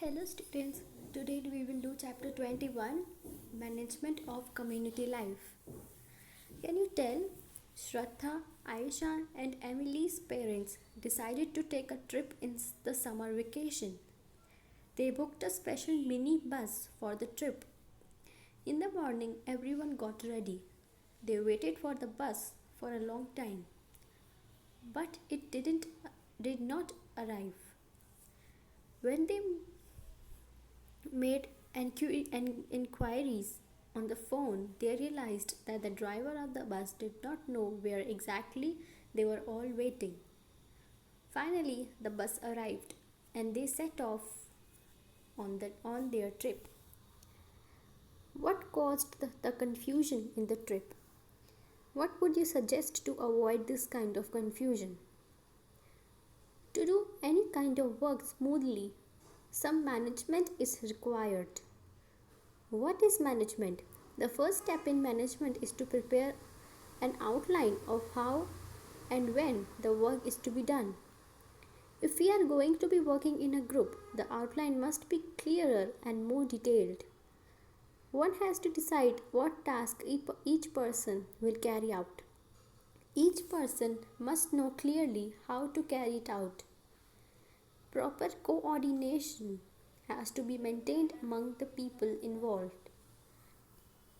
Hello students, today we will do chapter 21 Management of Community Life. Can you tell? Shraddha, Aisha and Emily's parents decided to take a trip in the summer vacation. They booked a special mini bus for the trip. In the morning, everyone got ready. They waited for the bus for a long time, but it did not arrive. When they made inquiries on the phone, they realized that the driver of the bus did not know where exactly they were all waiting. Finally, the bus arrived and they set off on their trip. What caused the confusion in the trip? What would you suggest to avoid this kind of confusion? To do any kind of work smoothly, some management is required. What is management? The first step in management is to prepare an outline of how and when the work is to be done. If we are going to be working in a group, the outline must be clearer and more detailed. One has to decide what task each person will carry out. Each person must know clearly how to carry it out. Proper coordination has to be maintained among the people involved.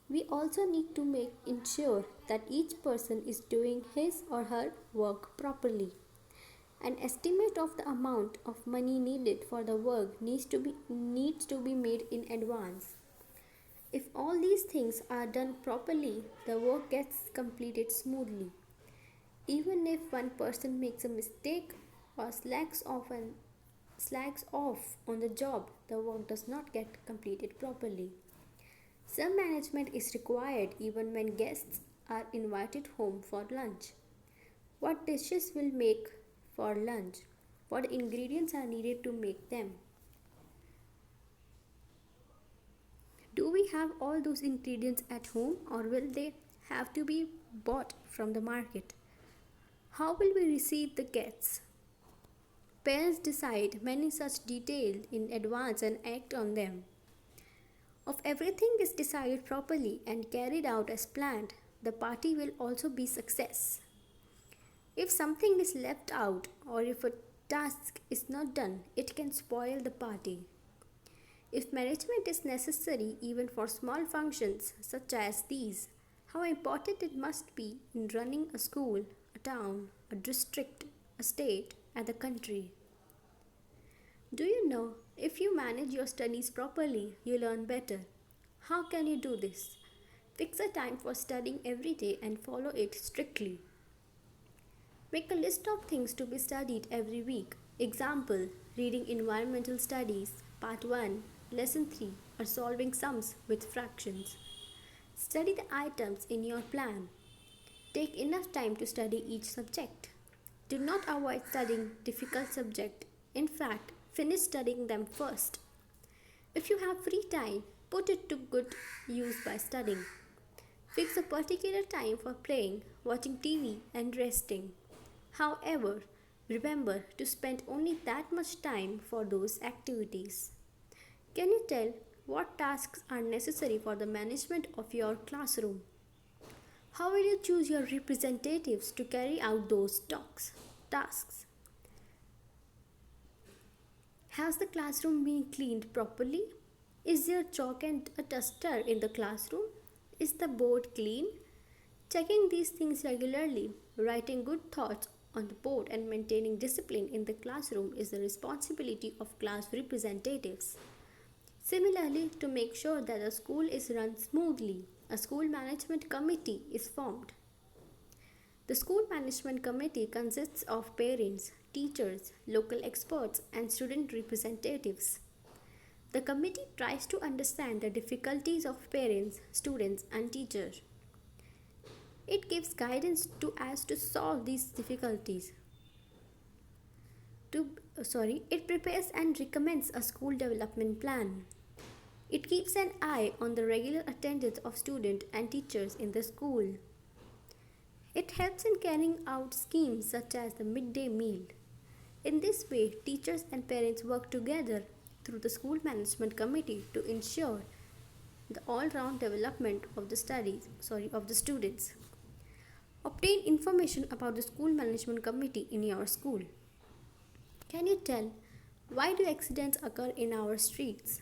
We also need to ensure that each person is doing his or her work properly. An estimate of the amount of money needed for the work needs to be made in advance. If all these things are done properly, the work gets completed smoothly. Even if one person makes a mistake or slacks off on the job, the work does not get completed properly. Some management is required even when guests are invited home for lunch. What dishes will make for lunch? What ingredients are needed to make them? Do we have all those ingredients at home or will they have to be bought from the market? How will we receive the guests? Parents decide many such details in advance and act on them. If everything is decided properly and carried out as planned, the party will also be success. If something is left out or if a task is not done, it can spoil the party. If management is necessary even for small functions such as these, how important it must be in running a school, a town, a district, a state, and the country. Do you know, if you manage your studies properly, you learn better. How can you do this? Fix a time for studying every day and follow it strictly. Make a list of things to be studied every week. Example, reading environmental studies, part 1, lesson 3, or solving sums with fractions. Study the items in your plan. Take enough time to study each subject. Do not avoid studying difficult subjects. In fact, finish studying them first. If you have free time, put it to good use by studying. Fix a particular time for playing, watching TV, and resting. However, remember to spend only that much time for those activities. Can you tell what tasks are necessary for the management of your classroom? How will you choose your representatives to carry out those tasks? Has the classroom been cleaned properly? Is there chalk and a duster in the classroom? Is the board clean? Checking these things regularly, writing good thoughts on the board and maintaining discipline in the classroom is the responsibility of class representatives. Similarly, to make sure that the school is run smoothly, a school management committee is formed. The school management committee consists of parents, teachers, local experts, and student representatives. The committee tries to understand the difficulties of parents, students, and teachers. It gives guidance as to solve these difficulties. It prepares and recommends a school development plan. It keeps an eye on the regular attendance of students and teachers in the school. It helps in carrying out schemes such as the midday meal. In this way, teachers and parents work together through the school management committee to ensure the all-round development of the students. Obtain information about the school management committee in your school. Can you tell why do accidents occur in our streets?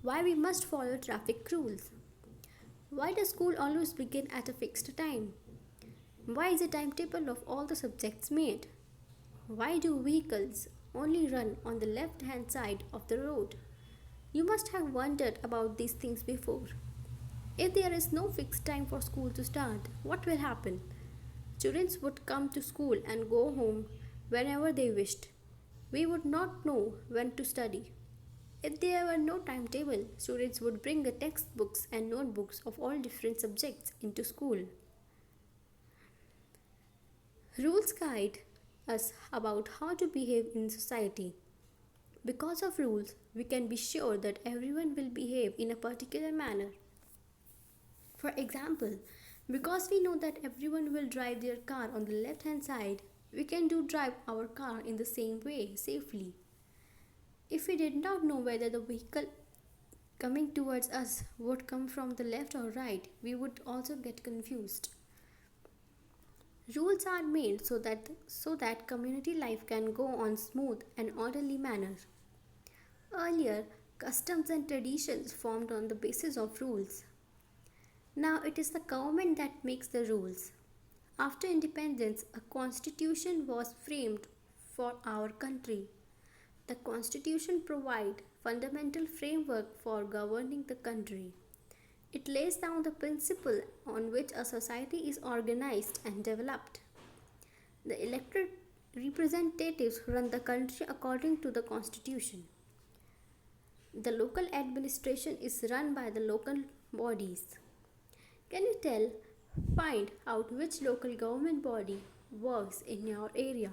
Why we must follow traffic rules? Why does school always begin at a fixed time? Why is a timetable of all the subjects made? Why do vehicles only run on the left hand side of the road? You must have wondered about these things before. If there is no fixed time for school to start, what will happen? Students would come to school and go home whenever they wished. We would not know when to study. If there were no timetable, students would bring the textbooks and notebooks of all different subjects into school. Rules guide us about how to behave in society. Because of rules, we can be sure that everyone will behave in a particular manner. For example, because we know that everyone will drive their car on the left hand side, we can drive our car in the same way safely. If we did not know whether the vehicle coming towards us would come from the left or right, we would also get confused. Rules are made so that community life can go on smooth and orderly manner. Earlier, customs and traditions formed on the basis of rules. Now it is the government that makes the rules. After independence, a constitution was framed for our country. The constitution provides fundamental framework for governing the country. It lays down the principle on which a society is organized and developed. The elected representatives run the country according to the constitution. The local administration is run by the local bodies. Can you find out which local government body works in your area?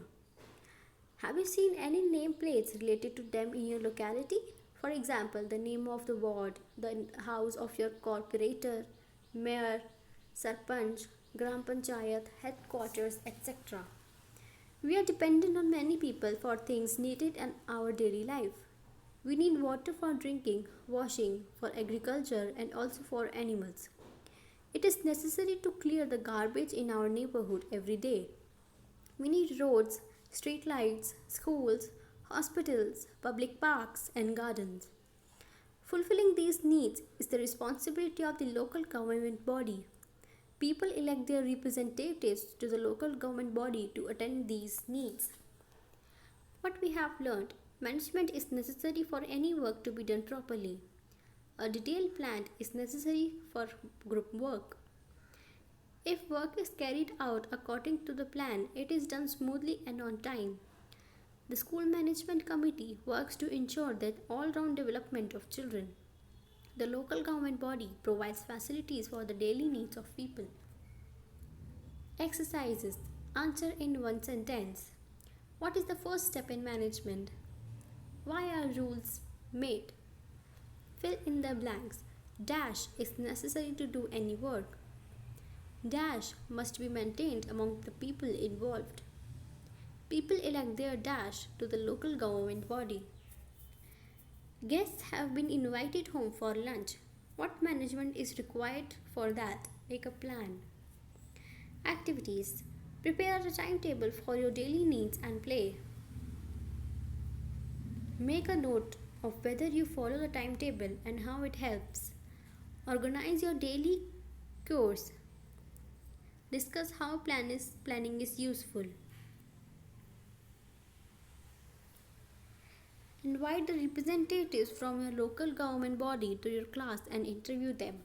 Have you seen any nameplates related to them in your locality? For example, the name of the ward, the house of your corporator, mayor, sarpanch, gram panchayat, headquarters, etc. We are dependent on many people for things needed in our daily life. We need water for drinking, washing, for agriculture, and also for animals. It is necessary to clear the garbage in our neighborhood every day. We need roads, street lights, schools, hospitals, public parks, and gardens. Fulfilling these needs is the responsibility of the local government body. People elect their representatives to the local government body to attend these needs. What we have learned, management is necessary for any work to be done properly. A detailed plan is necessary for group work. If work is carried out according to the plan, it is done smoothly and on time. The school management committee works to ensure that all-round development of children. The local government body provides facilities for the daily needs of people. Exercises. Answer in one sentence. What is the first step in management? Why are rules made? Fill in the blanks. Dash is necessary to do any work. Dash must be maintained among the people involved. People elect their dash to the local government body. Guests have been invited home for lunch. What management is required for that? Make a plan. Activities. Prepare a timetable for your daily needs and play. Make a note of whether you follow the timetable and how it helps. Organize your daily course. Discuss how planning is useful. Invite the representatives from your local government body to your class and interview them.